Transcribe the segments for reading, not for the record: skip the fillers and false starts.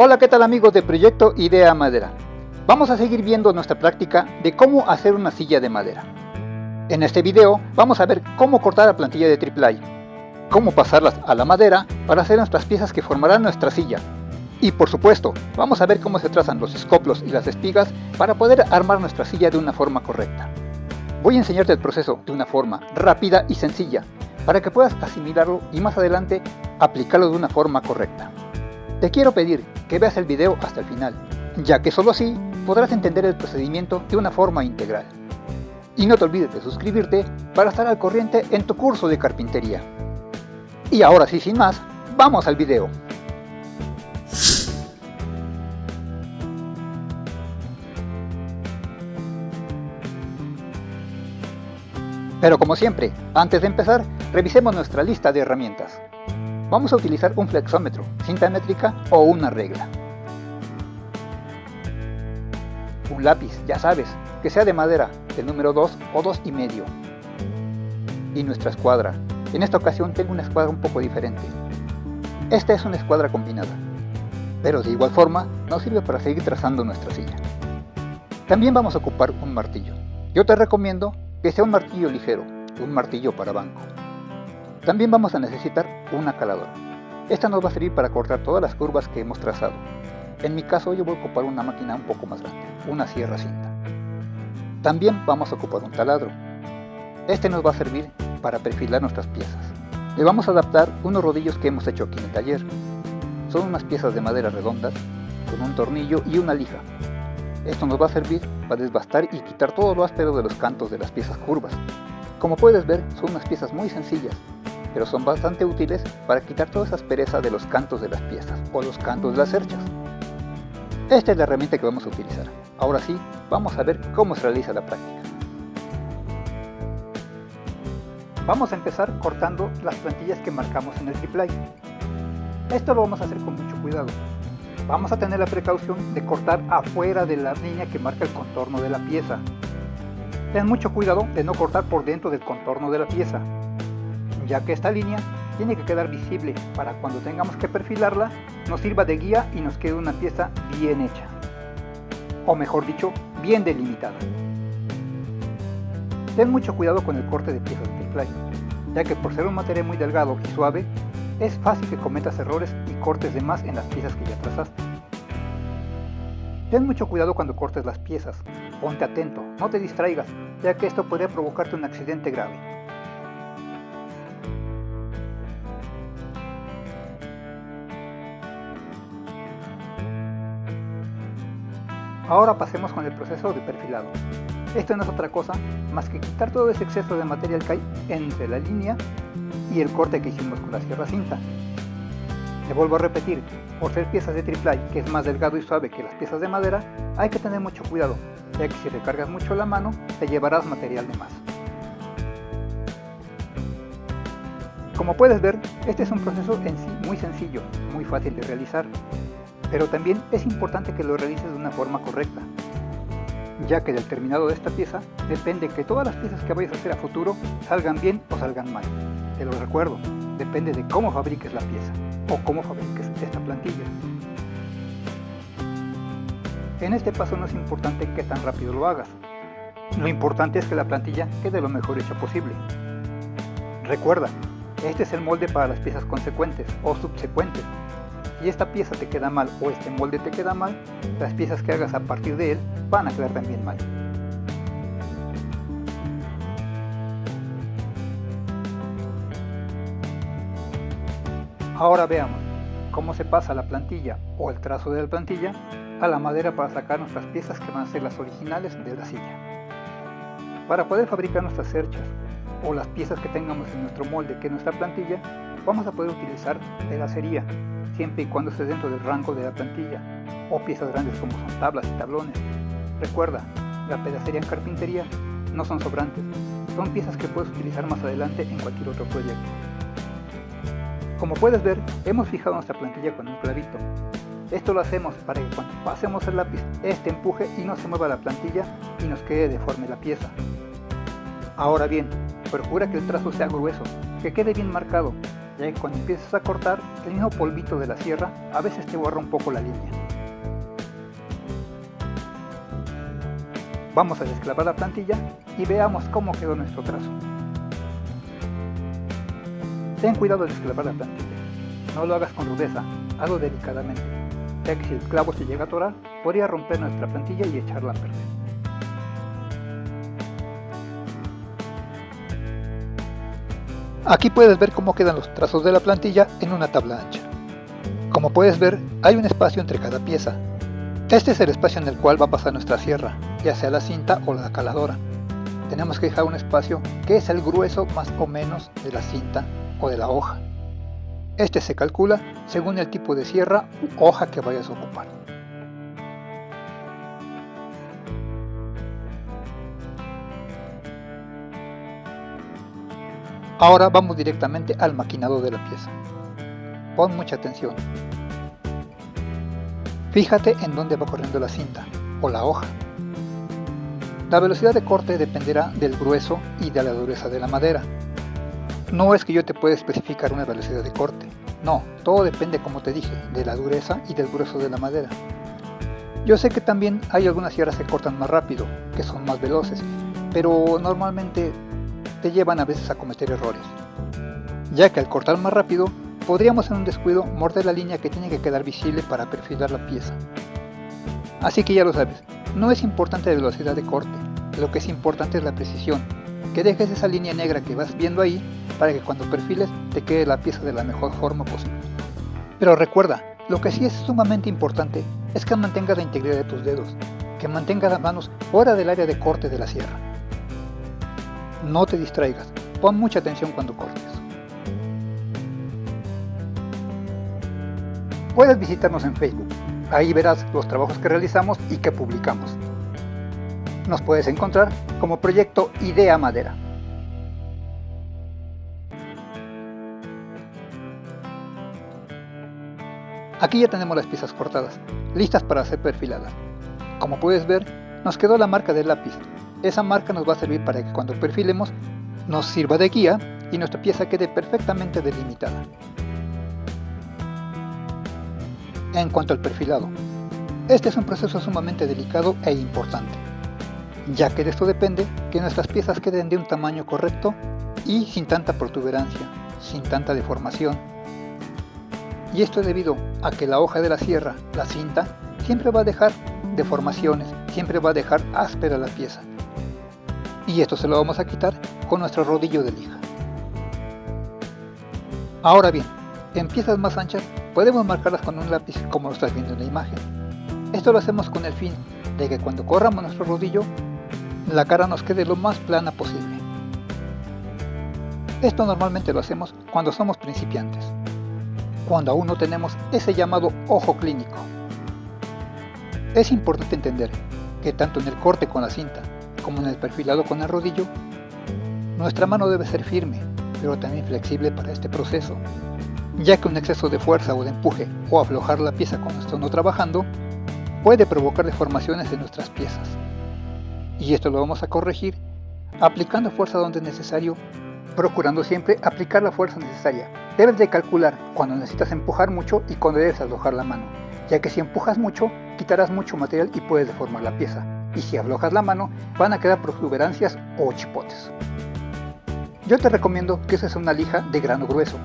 Hola, ¿qué tal amigos de Proyecto Idea Madera? Vamos a seguir viendo nuestra práctica de cómo hacer una silla de madera. En este video vamos a ver cómo cortar la plantilla de triplay, cómo pasarlas a la madera para hacer nuestras piezas que formarán nuestra silla. Y por supuesto, vamos a ver cómo se trazan los escoplos y las espigas para poder armar nuestra silla de una forma correcta. Voy a enseñarte el proceso de una forma rápida y sencilla, para que puedas asimilarlo y más adelante aplicarlo de una forma correcta. Te quiero pedir que veas el video hasta el final, ya que solo así podrás entender el procedimiento de una forma integral. Y no te olvides de suscribirte para estar al corriente en tu curso de carpintería. Y ahora sí, sin más, vamos al video. Pero como siempre, antes de empezar, revisemos nuestra lista de herramientas. Vamos a utilizar un flexómetro, cinta métrica o una regla. Un lápiz, ya sabes, que sea de madera, del número 2 o 2,5. Y nuestra escuadra. En esta ocasión tengo una escuadra un poco diferente. Esta es una escuadra combinada, pero de igual forma nos sirve para seguir trazando nuestra silla. También vamos a ocupar un martillo. Yo te recomiendo que sea un martillo ligero, un martillo para banco. También vamos a necesitar una caladora. Esta nos va a servir para cortar todas las curvas que hemos trazado. En mi caso yo voy a ocupar una máquina un poco más grande, una sierra cinta. También vamos a ocupar un taladro. Este nos va a servir para perfilar nuestras piezas. Le vamos a adaptar unos rodillos que hemos hecho aquí en el taller. Son unas piezas de madera redondas, con un tornillo y una lija. Esto nos va a servir para desbastar y quitar todo lo áspero de los cantos de las piezas curvas. Como puedes ver, son unas piezas muy sencillas, pero son bastante útiles para quitar toda esa aspereza de los cantos de las piezas o los cantos de las cerchas. Esta es la herramienta que vamos a utilizar. Ahora sí, vamos a ver cómo se realiza la práctica. Vamos a empezar cortando las plantillas que marcamos en el triplay. Esto lo vamos a hacer con mucho cuidado. Vamos a tener la precaución de cortar afuera de la línea que marca el contorno de la pieza. Ten mucho cuidado de no cortar por dentro del contorno de la pieza, ya que esta línea tiene que quedar visible para cuando tengamos que perfilarla nos sirva de guía y nos quede una pieza bien hecha, o mejor dicho, bien delimitada. Ten mucho cuidado con el corte de piezas de triplay, ya que por ser un material muy delgado y suave, es fácil que cometas errores y cortes de más en las piezas que ya trazaste. Ten mucho cuidado cuando cortes las piezas, ponte atento, no te distraigas, ya que esto podría provocarte un accidente grave. Ahora pasemos con el proceso de perfilado. Esto no es otra cosa más que quitar todo ese exceso de material que hay entre la línea y el corte que hicimos con la sierra cinta. Te vuelvo a repetir, por ser piezas de triplay, que es más delgado y suave que las piezas de madera, hay que tener mucho cuidado, ya que si recargas mucho la mano, te llevarás material de más. Como puedes ver, este es un proceso en sí muy sencillo, muy fácil de realizar, pero también es importante que lo realices de una forma correcta, ya que del terminado de esta pieza depende que todas las piezas que vayas a hacer a futuro salgan bien o salgan mal. Te lo recuerdo, depende de cómo fabriques la pieza o cómo fabriques esta plantilla. En este paso no es importante qué tan rápido lo hagas, lo importante es que la plantilla quede lo mejor hecha posible. Recuerda, este es el molde para las piezas consecuentes o subsecuentes. Si esta pieza te queda mal o este molde te queda mal, las piezas que hagas a partir de él van a quedar también mal. Ahora veamos cómo se pasa la plantilla o el trazo de la plantilla a la madera para sacar nuestras piezas que van a ser las originales de la silla. Para poder fabricar nuestras cerchas o las piezas que tengamos en nuestro molde que es nuestra plantilla, vamos a poder utilizar pedacería, siempre y cuando esté dentro del rango de la plantilla, o piezas grandes como son tablas y tablones. Recuerda, la pedacería en carpintería no son sobrantes, son piezas que puedes utilizar más adelante en cualquier otro proyecto. Como puedes ver, hemos fijado nuestra plantilla con un clavito. Esto lo hacemos para que cuando pasemos el lápiz, este empuje y no se mueva la plantilla y nos quede deforme la pieza. Ahora bien, procura que el trazo sea grueso, que quede bien marcado, ya que cuando empiezas a cortar, el mismo polvito de la sierra a veces te borra un poco la línea. Vamos a desclavar la plantilla y veamos cómo quedó nuestro trazo. Ten cuidado al desclavar la plantilla, no lo hagas con rudeza, hazlo delicadamente, ya que si el clavo se llega a atorar, podría romper nuestra plantilla y echarla a perder. Aquí puedes ver cómo quedan los trazos de la plantilla en una tabla ancha. Como puedes ver, hay un espacio entre cada pieza. Este es el espacio en el cual va a pasar nuestra sierra, ya sea la cinta o la caladora. Tenemos que dejar un espacio que es el grueso más o menos de la cinta o de la hoja. Este se calcula según el tipo de sierra u hoja que vayas a ocupar. Ahora vamos directamente al maquinado de la pieza. Pon mucha atención. Fíjate en dónde va corriendo la cinta o la hoja. La velocidad de corte dependerá del grueso y de la dureza de la madera. No es que yo te pueda especificar una velocidad de corte. No, todo depende, como te dije, de la dureza y del grueso de la madera. Yo sé que también hay algunas sierras que cortan más rápido, que son más veloces, pero normalmente te llevan a veces a cometer errores, ya que al cortar más rápido podríamos en un descuido morder la línea que tiene que quedar visible para perfilar la pieza. Así que ya lo sabes, no es importante la velocidad de corte, lo que es importante es la precisión, que dejes esa línea negra que vas viendo ahí para que cuando perfiles te quede la pieza de la mejor forma posible. Pero recuerda, lo que sí es sumamente importante es que mantengas la integridad de tus dedos, que mantengas las manos fuera del área de corte de la sierra. No te distraigas, pon mucha atención cuando cortes. Puedes visitarnos en Facebook, ahí verás los trabajos que realizamos y que publicamos. Nos puedes encontrar como Proyecto Idea Madera. Aquí ya tenemos las piezas cortadas, listas para ser perfiladas. Como puedes ver, nos quedó la marca del lápiz. Esa marca nos va a servir para que cuando perfilemos nos sirva de guía y nuestra pieza quede perfectamente delimitada. En cuanto al perfilado, este es un proceso sumamente delicado e importante, ya que de esto depende que nuestras piezas queden de un tamaño correcto y sin tanta protuberancia, sin tanta deformación. Y esto es debido a que la hoja de la sierra, la cinta, siempre va a dejar deformaciones, siempre va a dejar áspera la pieza. Y esto se lo vamos a quitar con nuestro rodillo de lija. Ahora bien, en piezas más anchas podemos marcarlas con un lápiz como lo estás viendo en la imagen. Esto lo hacemos con el fin de que cuando corramos nuestro rodillo, la cara nos quede lo más plana posible. Esto normalmente lo hacemos cuando somos principiantes, cuando aún no tenemos ese llamado ojo clínico. Es importante entender que tanto en el corte con la cinta como en el perfilado con el rodillo, nuestra mano debe ser firme, pero también flexible para este proceso, ya que un exceso de fuerza o de empuje o aflojar la pieza cuando está no trabajando puede provocar deformaciones en nuestras piezas. Y esto lo vamos a corregir aplicando fuerza donde es necesario, procurando siempre aplicar la fuerza necesaria. Debes de calcular cuando necesitas empujar mucho y cuando debes aflojar la mano, ya que si empujas mucho, quitarás mucho material y puedes deformar la pieza. Y si aflojas la mano, van a quedar protuberancias o chipotes. Yo te recomiendo que uses una lija de grano grueso,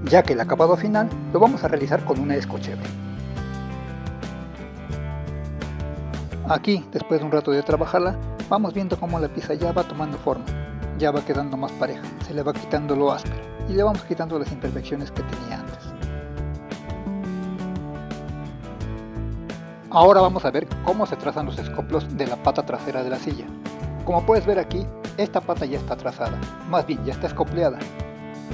ya que el acabado final lo vamos a realizar con una escochera. Aquí, después de un rato de trabajarla, vamos viendo cómo la pieza ya va tomando forma, ya va quedando más pareja, se le va quitando lo áspero y le vamos quitando las imperfecciones que tenía antes. Ahora vamos a ver cómo se trazan los escoplos de la pata trasera de la silla. Como puedes ver aquí, esta pata ya está trazada, más bien ya está escopleada,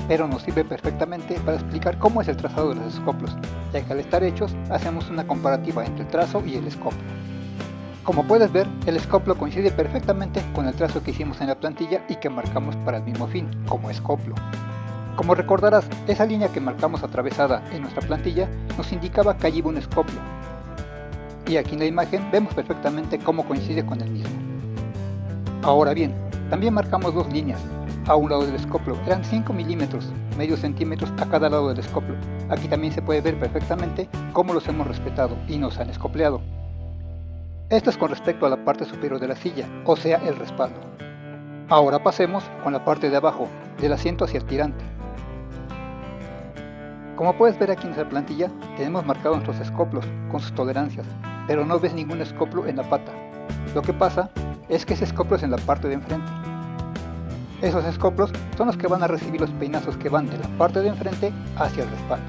pero nos sirve perfectamente para explicar cómo es el trazado de los escoplos, ya que al estar hechos hacemos una comparativa entre el trazo y el escoplo. Como puedes ver, el escoplo coincide perfectamente con el trazo que hicimos en la plantilla y que marcamos para el mismo fin, como escoplo. Como recordarás, esa línea que marcamos atravesada en nuestra plantilla nos indicaba que allí iba un escoplo. Y aquí en la imagen vemos perfectamente cómo coincide con el mismo. Ahora bien, también marcamos dos líneas, a un lado del escoplo, eran 5 milímetros, medio centímetros a cada lado del escoplo. Aquí también se puede ver perfectamente cómo los hemos respetado y nos han escopleado. Esto es con respecto a la parte superior de la silla, o sea el respaldo. Ahora pasemos con la parte de abajo, del asiento hacia el tirante. Como puedes ver aquí en nuestra plantilla, tenemos marcados nuestros escoplos con sus tolerancias, pero no ves ningún escoplo en la pata. Lo que pasa es que ese escoplo es en la parte de enfrente. Esos escoplos son los que van a recibir los peinazos que van de la parte de enfrente hacia el respaldo.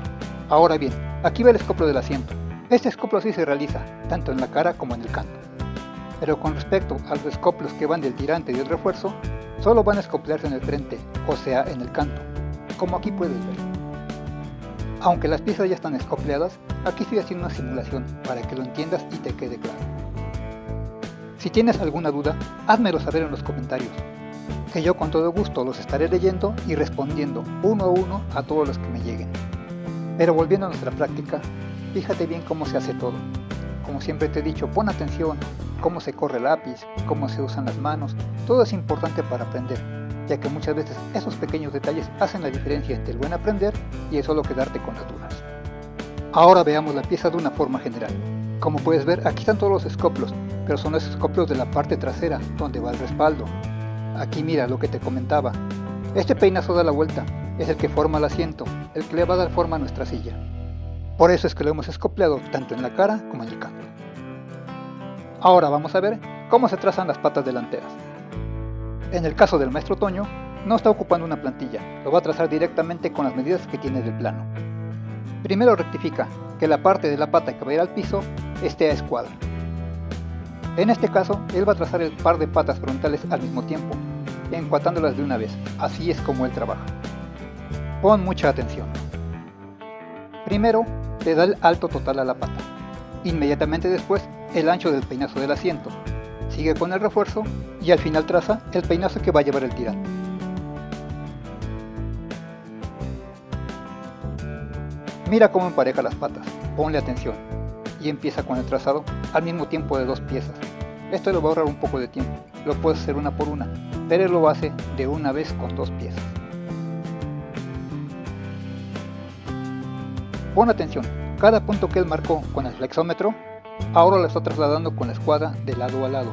Ahora bien, aquí va el escoplo del asiento. Este escoplo sí se realiza, tanto en la cara como en el canto. Pero con respecto a los escoplos que van del tirante y del refuerzo, solo van a escoplarse en el frente, o sea en el canto, como aquí puedes ver. Aunque las piezas ya están escopleadas, aquí estoy haciendo una simulación para que lo entiendas y te quede claro. Si tienes alguna duda, házmelo saber en los comentarios, que yo con todo gusto los estaré leyendo y respondiendo uno a uno a todos los que me lleguen. Pero volviendo a nuestra práctica, fíjate bien cómo se hace todo. Como siempre te he dicho, pon atención, cómo se corre el lápiz, cómo se usan las manos, todo es importante para aprender, ya que muchas veces esos pequeños detalles hacen la diferencia entre el buen aprender y el solo quedarte con las dudas. Ahora veamos la pieza de una forma general. Como puedes ver, aquí están todos los escoplos, pero son los escoplos de la parte trasera, donde va el respaldo. Aquí mira lo que te comentaba. Este peinazo da la vuelta, es el que forma el asiento, el que le va a dar forma a nuestra silla. Por eso es que lo hemos escopleado tanto en la cara como en el canto. Ahora vamos a ver cómo se trazan las patas delanteras. En el caso del maestro Toño, no está ocupando una plantilla, lo va a trazar directamente con las medidas que tiene del plano. Primero rectifica que la parte de la pata que va a ir al piso esté a escuadra. En este caso, él va a trazar el par de patas frontales al mismo tiempo, encuadrándolas de una vez, así es como él trabaja. Pon mucha atención. Primero, le da el alto total a la pata. Inmediatamente después, el ancho del peinazo del asiento. Sigue con el refuerzo y al final traza el peinazo que va a llevar el tirante. Mira cómo empareja las patas, ponle atención. Y empieza con el trazado al mismo tiempo de dos piezas. Esto le va a ahorrar un poco de tiempo, lo puedes hacer una por una, pero él lo hace de una vez con dos piezas. Pon atención, cada punto que él marcó con el flexómetro, ahora lo está trasladando con la escuadra de lado a lado.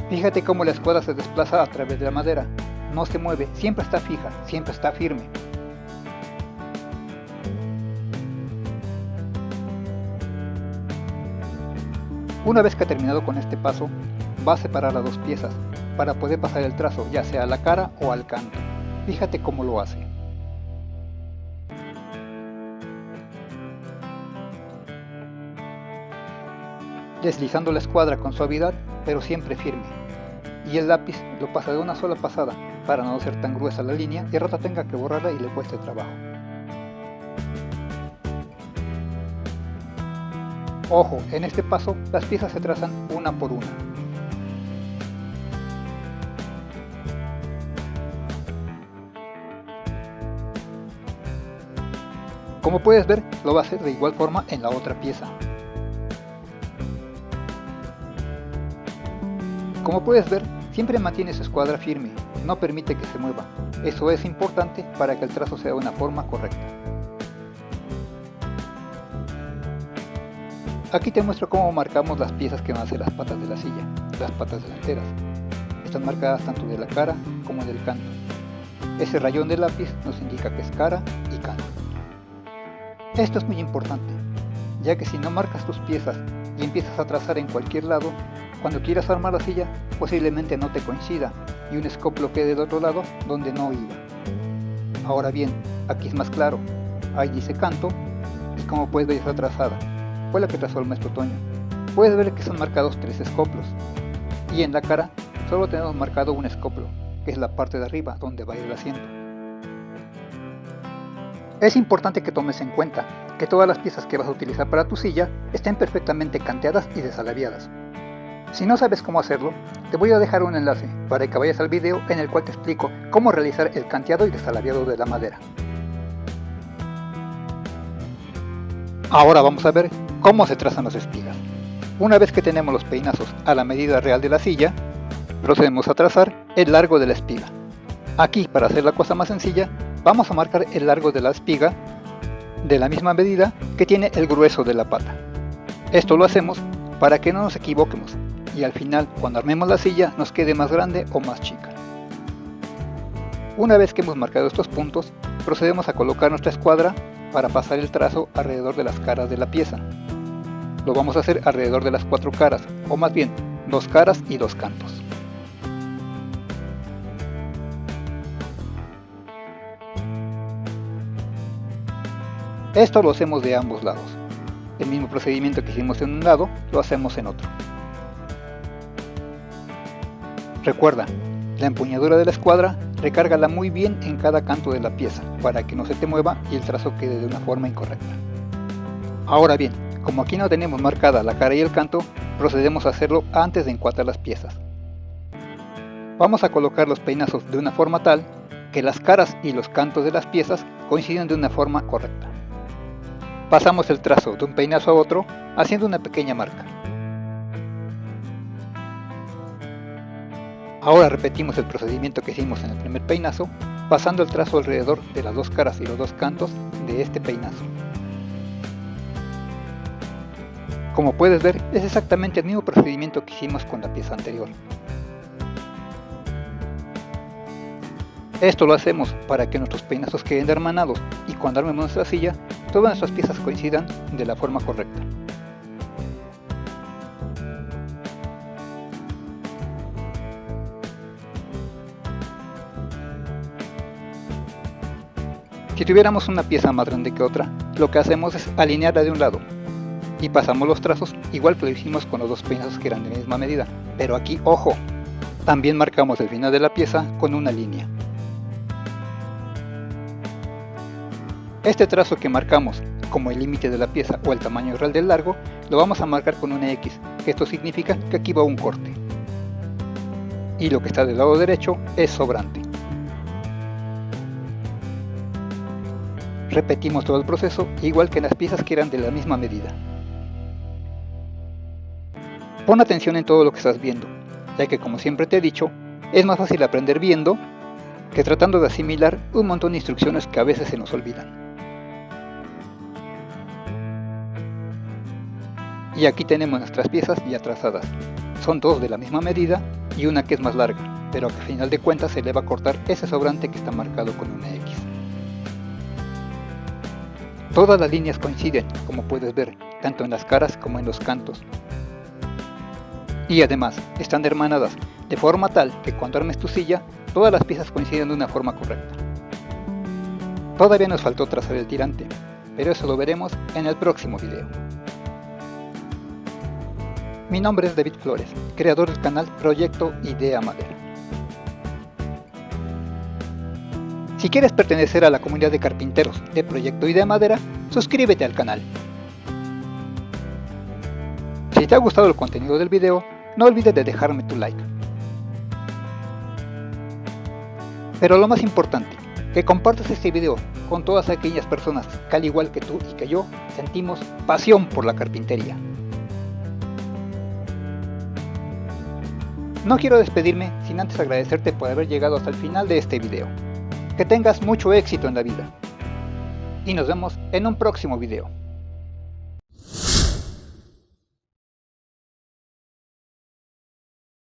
Fíjate cómo la escuadra se desplaza a través de la madera, no se mueve, siempre está fija, siempre está firme. Una vez que ha terminado con este paso, va a separar las dos piezas para poder pasar el trazo ya sea a la cara o al canto. Fíjate cómo lo hace. Deslizando la escuadra con suavidad, pero siempre firme. Y el lápiz lo pasa de una sola pasada para no ser tan gruesa la línea y al rato tenga que borrarla y le cueste trabajo. Ojo, en este paso las piezas se trazan una por una. Como puedes ver, lo va a hacer de igual forma en la otra pieza. Como puedes ver, siempre mantiene su escuadra firme, no permite que se mueva. Eso es importante para que el trazo sea de una forma correcta. Aquí te muestro cómo marcamos las piezas que van a ser las patas de la silla, las patas delanteras. Están marcadas tanto de la cara como del canto. Ese rayón de lápiz nos indica que es cara y canto. Esto es muy importante, ya que si no marcas tus piezas y empiezas a trazar en cualquier lado, cuando quieras armar la silla, posiblemente no te coincida y un escoplo quede del otro lado donde no iba. Ahora bien, aquí es más claro, ahí dice canto y como puedes ver está trazada. Fue la que trazó el maestro Toño. Puedes ver que son marcados 3 escoplos y en la cara solo tenemos marcado un escoplo, que es la parte de arriba donde va a ir el asiento. Es importante que tomes en cuenta que todas las piezas que vas a utilizar para tu silla estén perfectamente canteadas y desalabiadas. Si no sabes cómo hacerlo, te voy a dejar un enlace para que vayas al video en el cual te explico cómo realizar el canteado y desalabiado de la madera. Ahora vamos a ver cómo se trazan las espigas. Una vez que tenemos los peinazos a la medida real de la silla, procedemos a trazar el largo de la espiga. Aquí, para hacer la cosa más sencilla, vamos a marcar el largo de la espiga de la misma medida que tiene el grueso de la pata. Esto lo hacemos para que no nos equivoquemos y al final, cuando armemos la silla, nos quede más grande o más chica. Una vez que hemos marcado estos puntos, procedemos a colocar nuestra escuadra para pasar el trazo alrededor de las caras de la pieza. Lo vamos a hacer alrededor de las 4 caras, o más bien, 2 caras y 2 cantos. Esto lo hacemos de ambos lados. El mismo procedimiento que hicimos en un lado, lo hacemos en otro. Recuerda, la empuñadura de la escuadra, recárgala muy bien en cada canto de la pieza, para que no se te mueva y el trazo quede de una forma incorrecta. Ahora bien, como aquí no tenemos marcada la cara y el canto, procedemos a hacerlo antes de encuadrar las piezas. Vamos a colocar los peinazos de una forma tal que las caras y los cantos de las piezas coincidan de una forma correcta. Pasamos el trazo de un peinazo a otro, haciendo una pequeña marca. Ahora repetimos el procedimiento que hicimos en el primer peinazo, pasando el trazo alrededor de las 2 caras y los 2 cantos de este peinazo. Como puedes ver, es exactamente el mismo procedimiento que hicimos con la pieza anterior. Esto lo hacemos para que nuestros peinazos queden hermanados y cuando armemos nuestra silla, todas nuestras piezas coincidan de la forma correcta. Si tuviéramos una pieza más grande que otra, lo que hacemos es alinearla de un lado y pasamos los trazos igual que lo hicimos con los 2 peinazos que eran de la misma medida, pero aquí ¡ojo! También marcamos el final de la pieza con una línea. Este trazo que marcamos como el límite de la pieza o el tamaño real del largo, lo vamos a marcar con una X, que esto significa que aquí va un corte. Y lo que está del lado derecho es sobrante. Repetimos todo el proceso igual que en las piezas que eran de la misma medida. Pon atención en todo lo que estás viendo, ya que como siempre te he dicho, es más fácil aprender viendo que tratando de asimilar un montón de instrucciones que a veces se nos olvidan. Y aquí tenemos nuestras piezas ya trazadas. Son 2 de la misma medida y una que es más larga, pero que al final de cuentas se le va a cortar ese sobrante que está marcado con una X. Todas las líneas coinciden, como puedes ver, tanto en las caras como en los cantos. Y además, están hermanadas, de forma tal que cuando armes tu silla, todas las piezas coinciden de una forma correcta. Todavía nos faltó trazar el tirante, pero eso lo veremos en el próximo video. Mi nombre es David Flores, creador del canal Proyecto Idea Madera. Si quieres pertenecer a la comunidad de carpinteros de Proyecto Idea Madera, suscríbete al canal. Si te ha gustado el contenido del video, no olvides de dejarme tu like. Pero lo más importante, que compartas este video con todas aquellas personas que al igual que tú y que yo, sentimos pasión por la carpintería. No quiero despedirme sin antes agradecerte por haber llegado hasta el final de este video. Que tengas mucho éxito en la vida. Y nos vemos en un próximo video.